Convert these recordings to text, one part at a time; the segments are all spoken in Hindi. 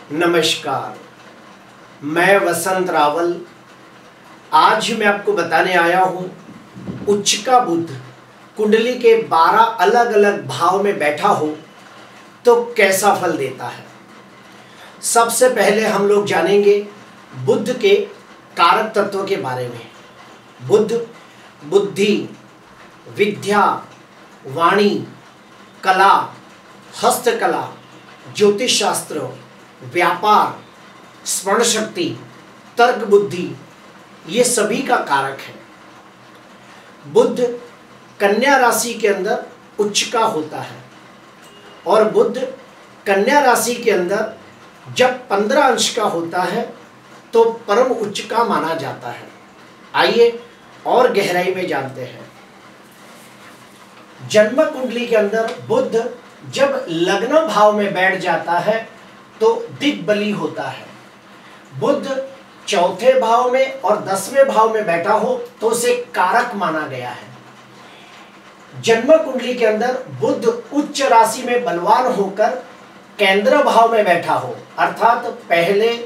नमस्कार, मैं वसंत रावल। आज मैं आपको बताने आया हूँ उच्च का बुध कुंडली के 12 अलग अलग भाव में बैठा हो तो कैसा फल देता है। सबसे पहले हम लोग जानेंगे बुध के कारक तत्व के बारे में। बुध बुद्धि, विद्या, वाणी, कला, हस्तकला, ज्योतिष शास्त्र, व्यापार, स्मरण शक्ति, तर्क बुद्धि, ये सभी का कारक है। बुध कन्या राशि के अंदर उच्च का होता है और बुध कन्या राशि के अंदर जब 15 अंश का होता है तो परम उच्च का माना जाता है। आइए और गहराई में जानते हैं। जन्म कुंडली के अंदर बुध जब लग्न भाव में बैठ जाता है तो दिग्बली होता है। बुध चौथे भाव में और 10वें भाव में बैठा हो तो उसे कारक माना गया है। जन्म कुंडली के अंदर बुध उच्च राशि में बलवान होकर केंद्र भाव में बैठा हो, अर्थात पहले,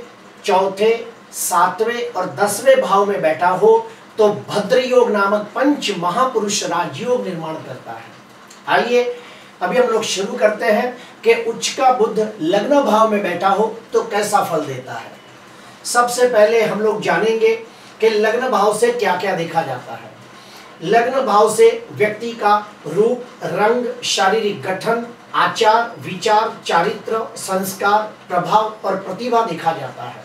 चौथे, 7वें और 10वें भाव में बैठा हो तो भद्र योग नामक पंच महापुरुष राजयोग निर्माण करता है। आइए अभी हम लोग शुरू करते हैं कि उच्च का बुध लग्न भाव में बैठा हो तो कैसा फल देता है। सबसे पहले हम लोग जानेंगे कि लग्न भाव से क्या क्या देखा जाता है। लग्न भाव से व्यक्ति का रूप, रंग, शारीरिक गठन, आचार, विचार, चारित्र, संस्कार, प्रभाव और प्रतिभा देखा जाता है।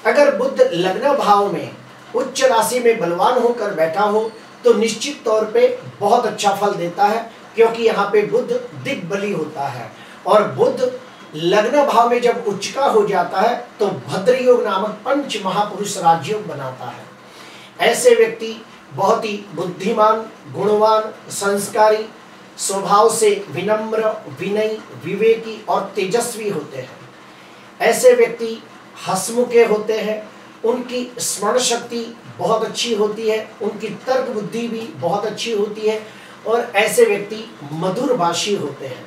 अगर बुध लग्न भाव में उच्च राशि में बलवान होकर बैठा हो तो निश्चित तौर पे बहुत अच्छा फल देता है, क्योंकि यहाँ पे बुध दिग्बली होता है और बुध लग्न भाव में जब उच्च का हो जाता है तो भद्र योग नामक पंच महापुरुष राजयोग बनाता है। ऐसे व्यक्ति बहुत ही बुद्धिमान, गुणवान, संस्कारी, स्वभाव से विनम्र, विनयी, विवेकी और तेजस्वी होते हैं। ऐसे व्यक्ति हंसमुखे होते हैं, उनकी स्मरण शक्ति बहुत अच्छी होती है, उनकी तर्क बुद्धि भी बहुत अच्छी होती है और ऐसे व्यक्ति मधुर भाषी होते हैं।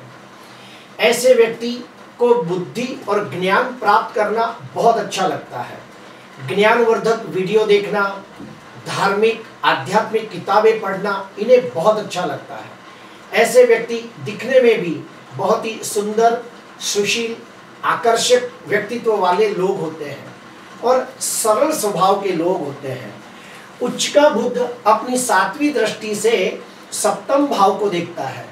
ऐसे व्यक्ति को बुद्धि और ज्ञान प्राप्त करना बहुत अच्छा लगता है। ज्ञानवर्धक वीडियो देखना, धार्मिक आध्यात्मिक किताबें पढ़ना इन्हें बहुत अच्छा लगता है। ऐसे व्यक्ति दिखने में भी बहुत ही सुंदर, सुशील, आकर्षक व्यक्तित्व वाले लोग होते हैं और सरल स्वभाव के लोग होते हैं। उच्च का बुध अपनी 7वीं दृष्टि से सप्तम भाव को देखता है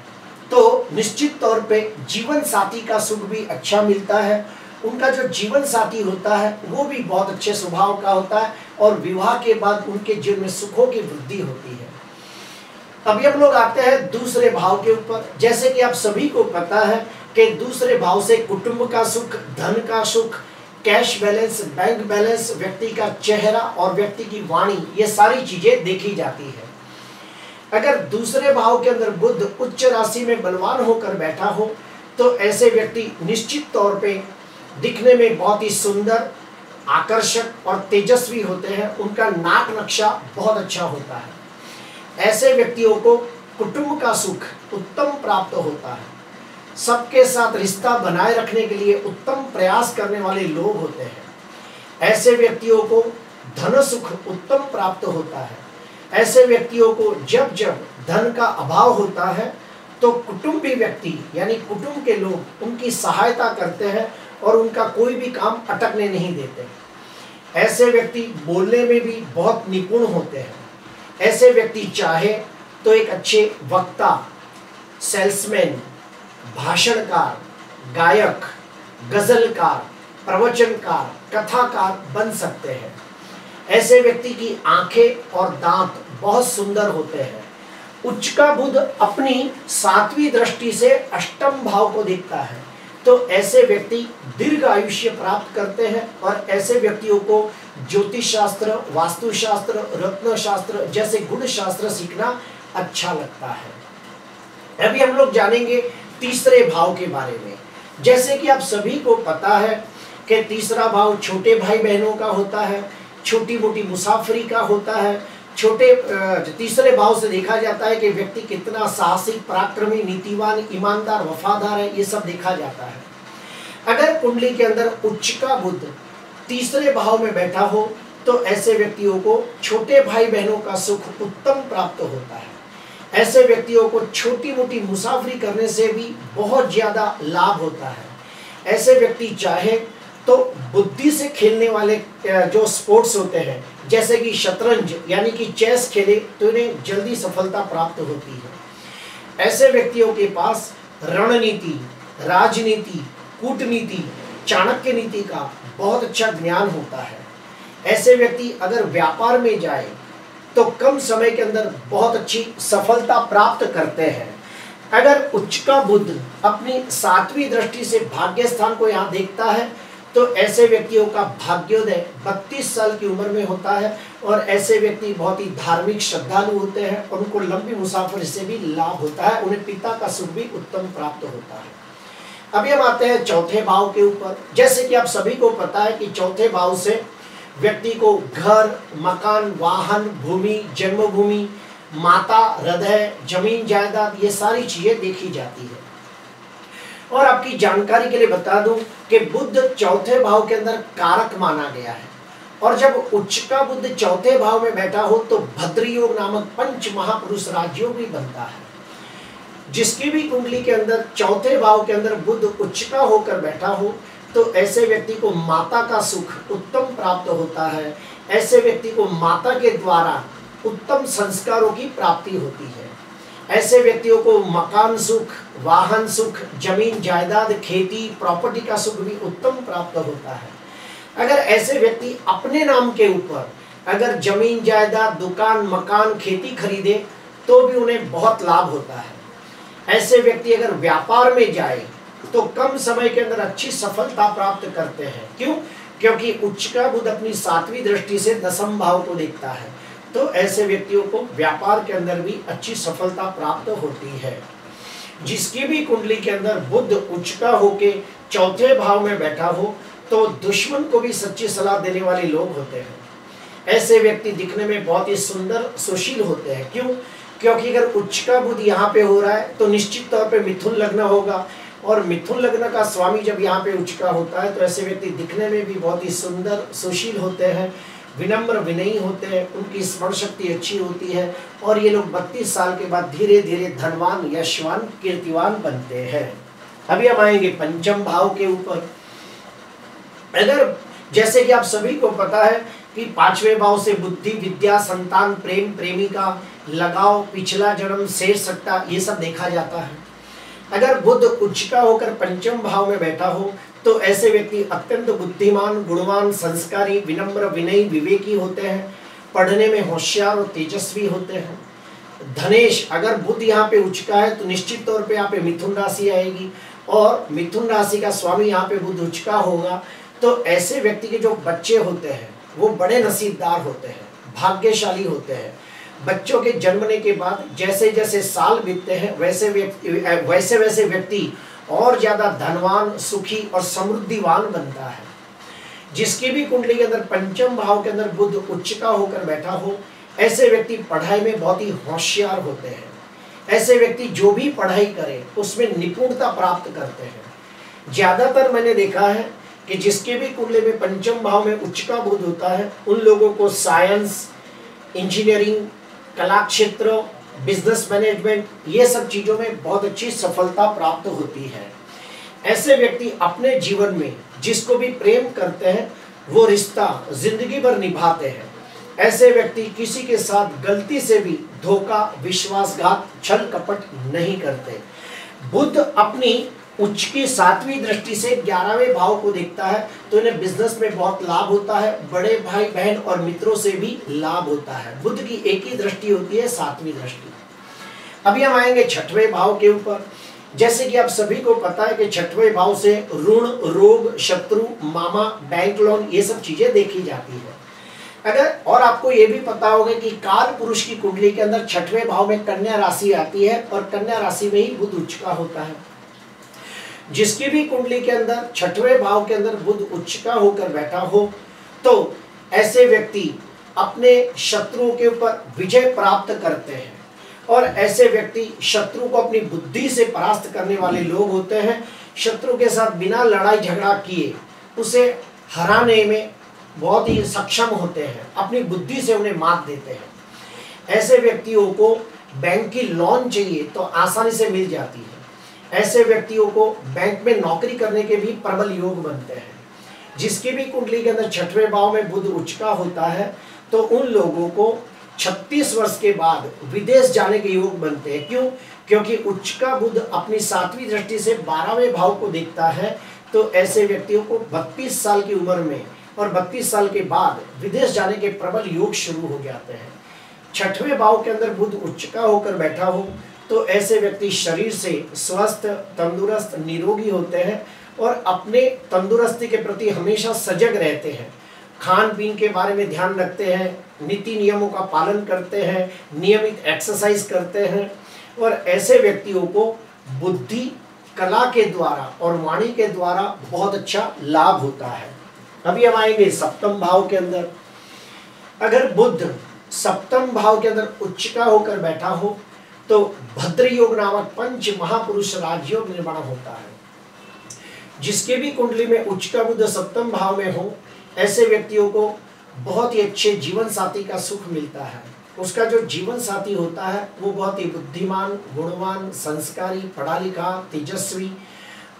तो निश्चित तौर पे जीवन साथी का सुख भी अच्छा मिलता है। उनका जो जीवन साथी होता है वो भी बहुत अच्छे स्वभाव का होता है और विवाह के बाद उनके जीवन में सुखों की वृद्धि होती है। अभी हम लोग आते हैं दूसरे भाव के ऊपर। जैसे कि आप सभी को पता है कि दूसरे भाव से कुटुंब का सुख, धन का सुख, कैश बैलेंस, बैंक बैलेंस, व्यक्ति का चेहरा और व्यक्ति की वाणी, ये सारी चीजें देखी जाती है। अगर दूसरे भाव के अंदर बुध उच्च राशि में बलवान होकर बैठा हो तो ऐसे व्यक्ति निश्चित तौर पे दिखने में बहुत ही सुंदर, आकर्षक और तेजस्वी होते हैं। उनका नाक नक्शा बहुत अच्छा होता है। ऐसे व्यक्तियों को कुटुंब का सुख उत्तम प्राप्त होता है। सबके साथ रिश्ता बनाए रखने के लिए उत्तम प्रयास करने वाले लोग होते हैं। ऐसे व्यक्तियों को धन सुख उत्तम प्राप्त होता है। ऐसे व्यक्तियों को जब जब धन का अभाव होता है तो कुटुंबी व्यक्ति यानी कुटुंब के लोग उनकी सहायता करते हैं और उनका कोई भी काम अटकने नहीं देते। ऐसे व्यक्ति बोलने में भी बहुत निपुण होते हैं। ऐसे व्यक्ति चाहे तो एक अच्छे वक्ता, सेल्समैन, भाषणकार, गायक, गजलकार, प्रवचनकार, कथाकार बन सकते हैं। ऐसे व्यक्ति की आंखें और दांत बहुत सुंदर होते हैं। उच्च का बुध अपनी 7वीं दृष्टि से अष्टम भाव को देखता है तो ऐसे व्यक्ति दीर्घ आयुष्य प्राप्त करते हैं और ऐसे व्यक्तियों को ज्योतिष शास्त्र, वास्तुशास्त्र, रत्न शास्त्र जैसे गुण शास्त्र सीखना अच्छा लगता है। अभी हम लोग जानेंगे तीसरे भाव के बारे में। जैसे कि आप सभी को पता है कि तीसरा भाव छोटे भाई बहनों का होता है, छोटी मोटी मुसाफरी का होता है। तीसरे भाव से देखा जाता है कि व्यक्ति कितना साहसिक, पराक्रमी, नीतिवान, ईमानदार, वफादार है, ये सब देखा जाता है। अगर अगर कुंडली के अंदर उच्च का बुध तीसरे भाव में बैठा हो तो ऐसे व्यक्तियों को छोटे भाई बहनों का सुख उत्तम प्राप्त होता है। ऐसे व्यक्तियों को छोटी मोटी मुसाफरी करने से भी बहुत ज्यादा लाभ होता है। ऐसे व्यक्ति चाहे तो बुद्धि से खेलने वाले जो स्पोर्ट्स होते हैं जैसे कि शतरंज यानी कि चेस खेले तो इन्हें जल्दी सफलता प्राप्त होती है। ऐसे व्यक्तियों के पास रणनीति, राजनीति, कूटनीति, चाणक्य नीति का बहुत अच्छा ज्ञान होता है। ऐसे व्यक्ति अगर व्यापार में जाए तो कम समय के अंदर बहुत अच्छी सफलता प्राप्त करते हैं। अगर उच्च का बुध अपनी 7वीं दृष्टि से भाग्य स्थान को यहाँ देखता है तो ऐसे व्यक्तियों का भाग्योदय 32 साल की उम्र में होता है और ऐसे व्यक्ति बहुत ही धार्मिक श्रद्धालु होते हैं और उनको लंबी मुसाफरी से भी लाभ होता है, उन्हें पिता का सुख भी उत्तम प्राप्त होता है। अभी हम आते हैं चौथे भाव के ऊपर। जैसे कि आप सभी को पता है कि चौथे भाव से व्यक्ति को घर, मकान, वाहन, भूमि, जन्मभूमि, माता, हृदय, जमीन जायदाद ये सारी चीजें देखी जाती है। और आपकी जानकारी के लिए बता दूं कि बुध चौथे भाव के अंदर कारक माना गया है और जब उच्च का बुध चौथे भाव में बैठा हो तो भद्रयोग नामक पंच महापुरुष राजयोग भी बनता है। जिसकी भी कुंडली के अंदर चौथे भाव के अंदर बुध उच्च का होकर बैठा हो तो ऐसे व्यक्ति को माता का सुख उत्तम प्राप्त होता है। ऐसे व्यक्ति को माता के द्वारा उत्तम संस्कारों की प्राप्ति होती है। ऐसे व्यक्तियों को मकान सुख, वाहन सुख, जमीन जायदाद, खेती, प्रॉपर्टी का सुख भी उत्तम प्राप्त होता है। अगर ऐसे व्यक्ति अपने नाम के ऊपर अगर जमीन जायदाद, दुकान, मकान, खेती खरीदे तो भी उन्हें बहुत लाभ होता है। ऐसे व्यक्ति अगर व्यापार में जाए तो कम समय के अंदर अच्छी सफलता प्राप्त करते हैं। क्यों? क्योंकि उच्च का बुध अपनी 7वीं दृष्टि से 10म भाव को देखता है तो ऐसे व्यक्तियों को व्यापार के अंदर भी अच्छी सफलता प्राप्त होती है। जिसकी भी कुंडली के अंदर बुध उच्च का होके चौथे भाव में बैठा हो तो दुश्मन को भी सच्ची सलाह देने वाले लोग होते हैं। ऐसे व्यक्ति दिखने में बहुत ही सुंदर, सुशील होते हैं। क्यों? क्योंकि अगर उच्च का बुध यहाँ पे हो रहा है तो निश्चित तौर पे मिथुन लग्न होगा और मिथुन लग्न का स्वामी जब यहाँ पे उच्च का होता है तो ऐसे व्यक्ति दिखने में भी बहुत ही सुंदर, सुशील होते हैं, विनम्र, विनयी होते हैं, उनकी स्मरण शक्ति अच्छी होती है और ये लोग 32 साल के बाद धीरे धीरे धनवान, यशवान, कीर्तिवान बनते हैं। अभी हम आएंगे पंचम भाव के ऊपर। अगर जैसे कि आप सभी को पता है कि 5वें भाव से बुद्धि, विद्या, संतान, प्रेम, प्रेमिका, लगाव, पिछला जन्म, शेर सट्टा ये सब देखा जाता है। अगर बुध उच्च का होकर पंचम भाव में बैठा हो तो ऐसे व्यक्ति अत्यंत बुद्धिमान, गुणवान, संस्कारी, विनम्र, विनयी, विवेकी होते हैं, पढ़ने में होशियार और तेजस्वी होते हैं। धनेश अगर बुध यहाँ पे उच्च का है तो निश्चित तौर पे यहाँ पे मिथुन राशि आएगी और मिथुन राशि का स्वामी यहाँ पे बुध उच्च का होगा तो ऐसे व्यक्ति के जो बच्चे होते हैं वो बड़े नसीबदार होते हैं, भाग्यशाली होते हैं। बच्चों के जन्मने के बाद जैसे जैसे साल बीतते हैं वैसे वैसे व्यक्ति और ज्यादा धनवान, सुखी और समृद्धिवान बनता है। जिसकी भी कुंडली के अंदर पंचम भाव के अंदर बुध उच्च का होकर बैठा हो ऐसे व्यक्ति पढ़ाई में बहुत ही होशियार होते हैं। ऐसे व्यक्ति जो भी पढ़ाई करे उसमें निपुणता प्राप्त करते हैं। ज्यादातर मैंने देखा है कि जिसके भी कुंडली में पंचम भाव में उच्च का बुध होता है उन लोगों को साइंस, इंजीनियरिंग, कला क्षेत्र, बिजनेस मैनेजमेंट ये सब चीजों में बहुत अच्छी सफलता प्राप्त होती है। ऐसे व्यक्ति अपने जीवन में जिसको भी प्रेम करते हैं वो रिश्ता जिंदगी भर निभाते हैं। ऐसे व्यक्ति किसी के साथ गलती से भी धोखा, विश्वासघात, छल कपट नहीं करते। बुध अपनी उच्च की 7वीं दृष्टि से 11वें भाव को देखता है तो इन्हें बिजनेस में बहुत लाभ होता है, बड़े भाई बहन और मित्रों से भी लाभ होता है। बुध की एक ही दृष्टि होती है, 7वीं दृष्टि। अभी हम आएंगे 6वें भाव के ऊपर। जैसे कि आप सभी को पता है कि 6वें भाव से ऋण, रोग, शत्रु, मामा, बैंक लोन ये सब चीजें देखी जाती है। अगर और आपको ये भी पता होगा कि काल पुरुष की कुंडली के अंदर 6वें भाव में कन्या राशि आती है और कन्या राशि में ही बुध उच्च का होता है। जिसकी भी कुंडली के अंदर 6वें भाव के अंदर बुध उच्च का होकर बैठा हो तो ऐसे व्यक्ति अपने शत्रुओं के ऊपर विजय प्राप्त करते हैं और ऐसे व्यक्ति शत्रु को अपनी बुद्धि से परास्त करने वाले लोग होते हैं। शत्रु के साथ बिना लड़ाई झगड़ा किए उसे हराने में बहुत ही सक्षम होते हैं, अपनी बुद्धि से उन्हें मात देते हैं। ऐसे व्यक्तियों को बैंक की लोन चाहिए तो आसानी से मिल जाती है। ऐसे व्यक्तियों को बैंक में नौकरी करने के भी प्रबल योग बनते हैं। जिसकी भी कुंडली के अंदर छठवें भाव में बुध उच्च का होता है तो उन लोगों को 36 वर्ष के बाद विदेश जाने के योग बनते हैं। क्यों? क्योंकि उच्च का बुध अपनी 7वीं दृष्टि से 12वें भाव को देखता है। तो ऐसे व्यक्तियों को 32 साल की उम्र में और 32 साल के बाद विदेश जाने के प्रबल योग शुरू हो जाते हैं। छठवें भाव के अंदर बुध उच्च का होकर बैठा हो तो ऐसे व्यक्ति शरीर से स्वस्थ, तंदुरुस्त, निरोगी होते हैं और अपने तंदुरुस्ती के प्रति हमेशा सजग रहते हैं। खान पीन के बारे में ध्यान रखते हैं, नीति नियमों का पालन करते हैं, नियमित एक्सरसाइज करते हैं और ऐसे व्यक्तियों को बुद्धि, कला के द्वारा और वाणी के द्वारा बहुत अच्छा लाभ होता है। अभी हम आएंगे सप्तम भाव के अंदर। अगर बुध सप्तम भाव के अंदर उच्च का होकर बैठा हो तो भद्र योग नामक पंच महापुरुष राजयोग निर्माण होता है। जिसके भी कुंडली में उच्च का बुध सप्तम भाव में हो ऐसे व्यक्तियों को बहुत ही अच्छे जीवन साथी का सुख मिलता है। उसका जो जीवन साथी होता है वो बहुत ही बुद्धिमान, गुणवान, संस्कारी, पढ़ा लिखा, तेजस्वी,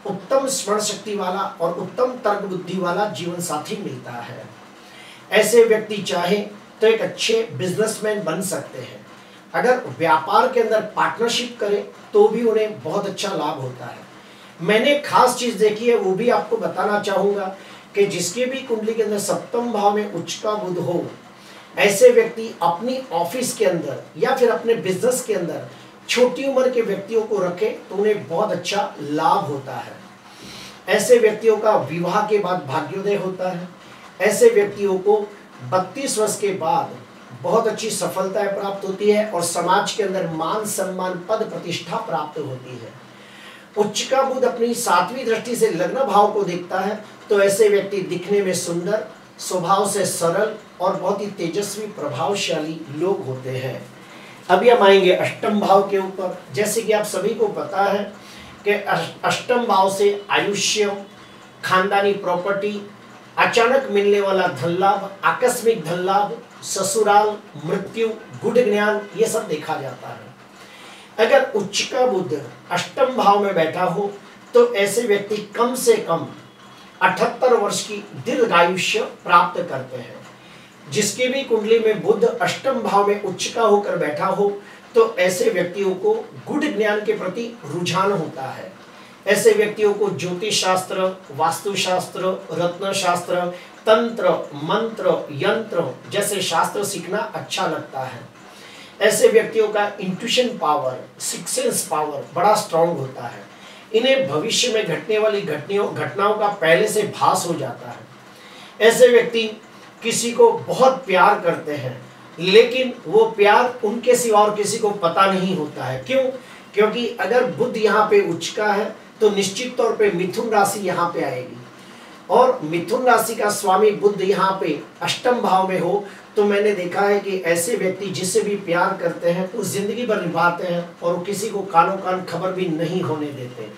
उत्तम स्मरण शक्ति वाला और उत्तम तर्क बुद्धि वाला जीवन साथी मिलता है। ऐसे व्यक्ति चाहे तो एक अच्छे बिजनेसमैन बन सकते हैं। अगर व्यापार के अंदर पार्टनरशिप करें तो भी उन्हें बहुत अच्छा लाभ होता है। मैंने खास चीज देखी है, वो भी आपको बताना चाहूंगा कि जिसके भी कुंडली के अंदर सप्तम भाव में उच्च का बुध हो ऐसे व्यक्ति अपनी ऑफिस के अंदर या फिर अपने बिजनेस के अंदर छोटी उम्र के व्यक्तियों को रखे तो उन्हें बहुत अच्छा लाभ होता है। ऐसे व्यक्तियों का विवाह के बाद भाग्योदय होता है। ऐसे व्यक्तियों को 32 वर्ष के बाद बहुत अच्छी सफलताएं प्राप्त होती है और समाज के अंदर मान सम्मान, पद प्रतिष्ठा प्राप्त होती है। उच्च का बुध अपनी 7वीं दृष्टि से लग्न भाव को देखता है तो ऐसे व्यक्ति दिखने में सुंदर, स्वभाव से सरल और बहुत ही तेजस्वी, प्रभावशाली लोग होते हैं। अभी हम आएंगे अष्टम भाव के ऊपर। जैसे कि आप सभी को पता है कि अष्टम भाव से आयुष्य, खानदानी प्रॉपर्टी, अचानक मिलने वाला धन लाभ, आकस्मिक धन लाभ, ससुराल, मृत्यु, गुड ज्ञान, ये सब देखा जाता है। अगर उच्च का बुध अष्टम भाव में बैठा हो तो ऐसे व्यक्ति कम से कम 78 वर्ष की दीर्घायुष्य प्राप्त करते हैं। जिसकी भी कुंडली में बुध अष्टम भाव में उच्च का होकर बैठा हो तो ऐसे व्यक्तियों को गुड ज्ञान के प्रति रुझान होता है। ऐसे व्यक्तियों को ज्योतिष शास्त्र, वास्तुशास्त्र, रत्न शास्त्र, तंत्र, मंत्र, यंत्र जैसे शास्त्र सीखना अच्छा लगता है। ऐसे व्यक्तियों का intuition power, six sense power बड़ा स्ट्रांग होता है। इन्हें भविष्य में घटने वाली घटनाओं का पहले से भास हो जाता है। ऐसे व्यक्ति किसी को बहुत प्यार करते हैं लेकिन वो प्यार उनके सिवा और किसी को पता नहीं होता है। क्यों? क्योंकि अगर बुध यहाँ पे उच्च का है तो निश्चित तौर पे मिथुन राशि यहाँ पे आएगी और मिथुन राशि का स्वामी बुध यहाँ पे अष्टम भाव में हो तो मैंने देखा है कि ऐसे व्यक्ति जिससे भी प्यार करते हैं वो जिंदगी भर निभाते हैं और वो किसी को कानों कान खबर भी नहीं होने देते।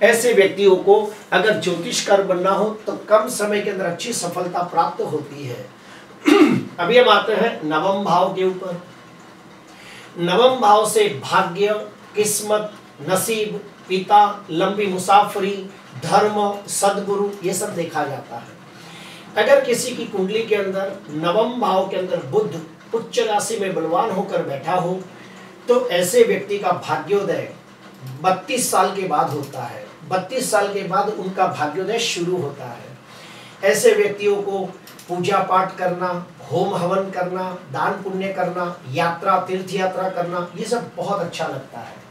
ऐसे व्यक्तियों को अगर ज्योतिषकार बनना हो तो कम समय के अंदर अच्छी सफलता प्राप्त होती है। अभी हम आते हैं नवम भाव के ऊपर। नवम भाव से भाग्य, किस्मत, नसीब, पिता, लंबी मुसाफरी, धर्म, सद्गुरु ये सब देखा जाता है। अगर किसी की कुंडली के अंदर नवम भाव के अंदर बुध उच्च राशि में बलवान होकर बैठा हो तो ऐसे व्यक्ति का भाग्योदय 32 साल के बाद होता है। 32 साल के बाद उनका भाग्योदय शुरू होता है। ऐसे व्यक्तियों को पूजा पाठ करना, होम हवन करना, दान पुण्य करना, यात्रा, तीर्थ यात्रा करना ये सब बहुत अच्छा लगता है।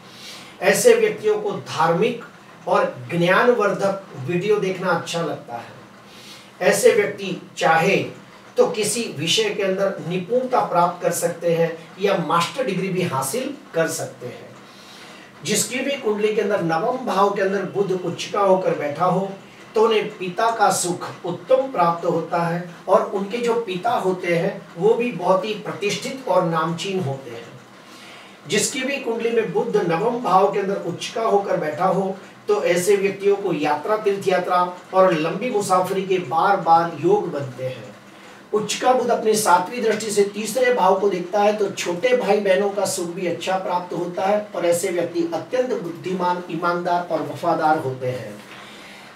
ऐसे व्यक्तियों को धार्मिक और ज्ञानवर्धक वीडियो देखना अच्छा लगता है। ऐसे व्यक्ति चाहे तो किसी विषय के अंदर निपुणता प्राप्त कर सकते हैं या मास्टर डिग्री भी हासिल कर सकते हैं। जिसकी भी कुंडली के अंदर नवम भाव के अंदर बुध उच्च का होकर बैठा हो तो उन्हें पिता का सुख उत्तम प्राप्त होता है और उनके जो पिता होते हैं वो भी बहुत ही प्रतिष्ठित और नामचीन होते हैं। जिसकी भी कुंडली में बुध नवम भाव के अंदर उच्च का होकर बैठा हो तो ऐसे व्यक्तियों को यात्रा, तीर्थ यात्रा और लंबी मुसाफरी के बार बार योग बनते हैं। उच्च का बुध अपनी 7वीं दृष्टि से तीसरे भाव को देखता है तो छोटे भाई बहनों का सुख भी अच्छा प्राप्त होता है और ऐसे व्यक्ति अत्यंत बुद्धिमान, ईमानदार और वफादार होते हैं।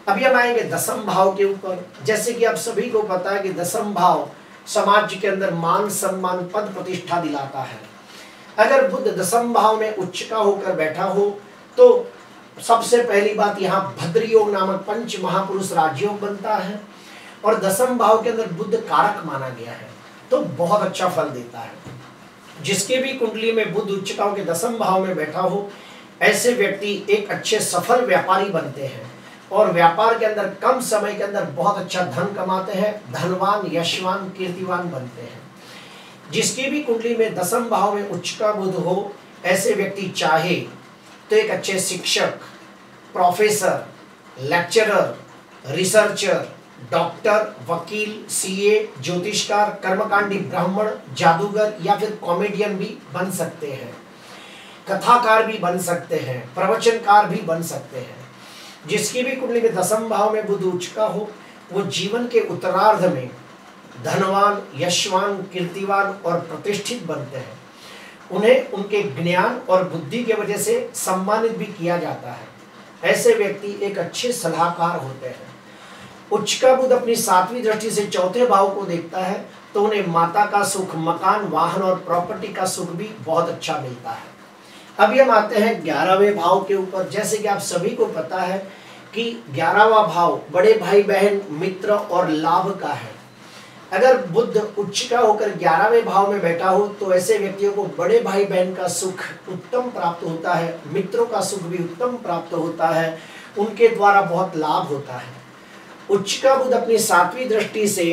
अभी हम आएंगे दसम भाव के ऊपर। जैसे कि आप सभी को पता है कि दसम भाव समाज के अंदर मान, सम्मान, पद, प्रतिष्ठा दिलाता है। अगर बुध दसम भाव में उच्च का होकर बैठा हो तो सबसे पहली बात यहाँ भद्र योग नामक पंच महापुरुष राजयोग बनता है और दसम भाव के अंदर बुध कारक माना गया है तो बहुत अच्छा फल देता है। जिसके भी कुंडली में बुध उच्चताओं के दसम भाव में बैठा हो ऐसे व्यक्ति एक अच्छे सफल व्यापारी बनते हैं और व्यापार के अंदर कम समय के अंदर बहुत अच्छा धन कमाते हैं, धनवान, यशवान, कीर्तिवान बनते हैं। जिसकी भी कुंडली में दसम भाव में उच्च का बुध हो ऐसे व्यक्ति चाहे तो एक अच्छे शिक्षक, प्रोफेसर, लेक्चरर, रिसर्चर, डॉक्टर, वकील, सीए, ज्योतिषकार, कर्मकांडी ब्राह्मण, जादूगर या फिर कॉमेडियन भी बन सकते हैं, कथाकार भी बन सकते हैं, प्रवचनकार भी बन सकते हैं। जिसकी भी कुंडली में दसम भाव में बुध उच्च का हो वो जीवन के उत्तरार्ध में धनवान, यशवान, कीर्तिवान और प्रतिष्ठित बनते हैं। उन्हें उनके ज्ञान और बुद्धि की वजह से सम्मानित भी किया जाता है। ऐसे व्यक्ति एक अच्छे सलाहकार होते हैं। उच्च का बुध अपनी 7वीं दृष्टि से चौथे भाव को देखता है तो उन्हें माता का सुख, मकान, वाहन और प्रॉपर्टी का सुख भी बहुत अच्छा मिलता है। अभी हम आते हैं 11वें भाव के ऊपर। जैसे कि आप सभी को पता है कि 11वां भाव बड़े भाई बहन, मित्र और लाभ का है। अगर बुध उच्च का होकर 11वें भाव में बैठा हो तो ऐसे व्यक्तियों को बड़े भाई बहन का सुख उत्तम प्राप्त होता है, मित्रों का सुख भी उत्तम प्राप्त होता है, उनके द्वारा बहुत लाभ होता है। उच्च का बुध अपनी 7वीं दृष्टि से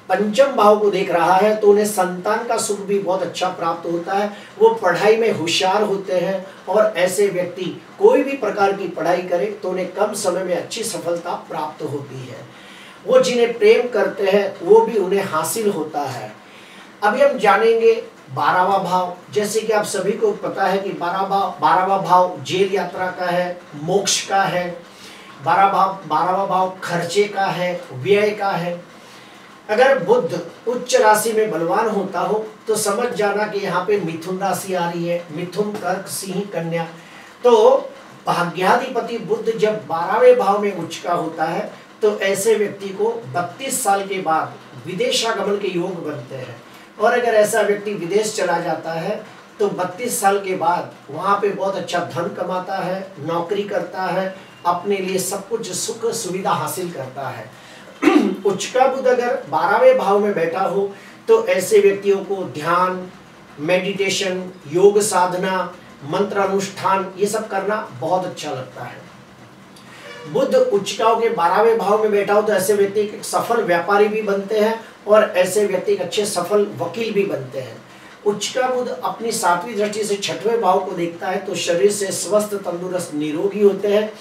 पंचम भाव को देख रहा है तो उन्हें संतान का सुख भी बहुत अच्छा प्राप्त होता है। वो पढ़ाई में होशियार होते हैं और ऐसे व्यक्ति कोई भी प्रकार की पढ़ाई करे तो उन्हें कम समय में अच्छी सफलता प्राप्त होती है। वो जिन्हें प्रेम करते हैं वो भी उन्हें हासिल होता है। अभी हम जानेंगे 12वां भाव। जैसे कि आप सभी को पता है कि 12वां भाव जेल यात्रा का है, मोक्ष का है। 12वां भाव खर्चे का है, व्यय का है। अगर बुध उच्च राशि में बलवान होता हो तो समझ जाना कि यहाँ पे मिथुन राशि आ रही है, मिथुन, कर्क, सिंह, कन्या। तो भाग्याधिपति बुध जब 12वें भाव में उच्च का होता है तो ऐसे व्यक्ति को 32 साल के बाद विदेशागमन के योग बनते हैं और अगर ऐसा व्यक्ति विदेश चला जाता है तो 32 साल के बाद वहाँ पे बहुत अच्छा धन कमाता है, नौकरी करता है, अपने लिए सब कुछ सुख सुविधा हासिल करता है। उच्च का बुध अगर 12वें भाव में बैठा हो तो ऐसे व्यक्तियों को ध्यान, मेडिटेशन, योग साधना, मंत्र अनुष्ठान ये सब करना बहुत अच्छा लगता है। बुध उच्चकाओं के 12वें भाव में बैठा हो तो ऐसे व्यक्ति एक सफल व्यापारी भी बनते हैं और ऐसे व्यक्ति एक अच्छे सफल वकील भी बनते हैं। उच्च का बुध अपनी 7वीं दृष्टि से 6वें भाव को देखता है तो शरीर से स्वस्थ, तंदुरुस्त, निरोगी होते हैं,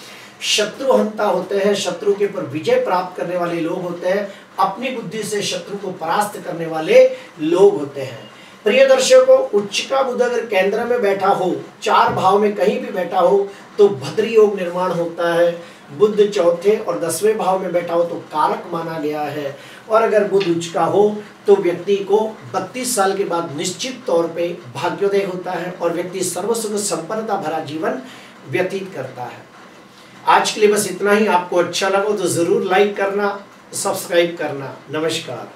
शत्रुहंता होते हैं, शत्रु के ऊपर विजय प्राप्त करने वाले लोग होते हैं, अपनी बुद्धि से शत्रु को परास्त करने वाले लोग होते हैं। प्रिय दर्शकों, उच्च का बुध अगर केंद्र में बैठा हो, 4 भाव में कहीं भी बैठा हो तो भद्र योग निर्माण होता है। बुध चौथे और 10वें भाव में बैठा हो तो कारक माना गया है और अगर बुध उच्च का हो तो व्यक्ति को 32 साल के बाद निश्चित तौर पे भाग्योदय होता है और व्यक्ति सर्वसुख संपन्नता भरा जीवन व्यतीत करता है। आज के लिए बस इतना ही। आपको अच्छा लगा तो जरूर लाइक करना, सब्सक्राइब करना। नमस्कार।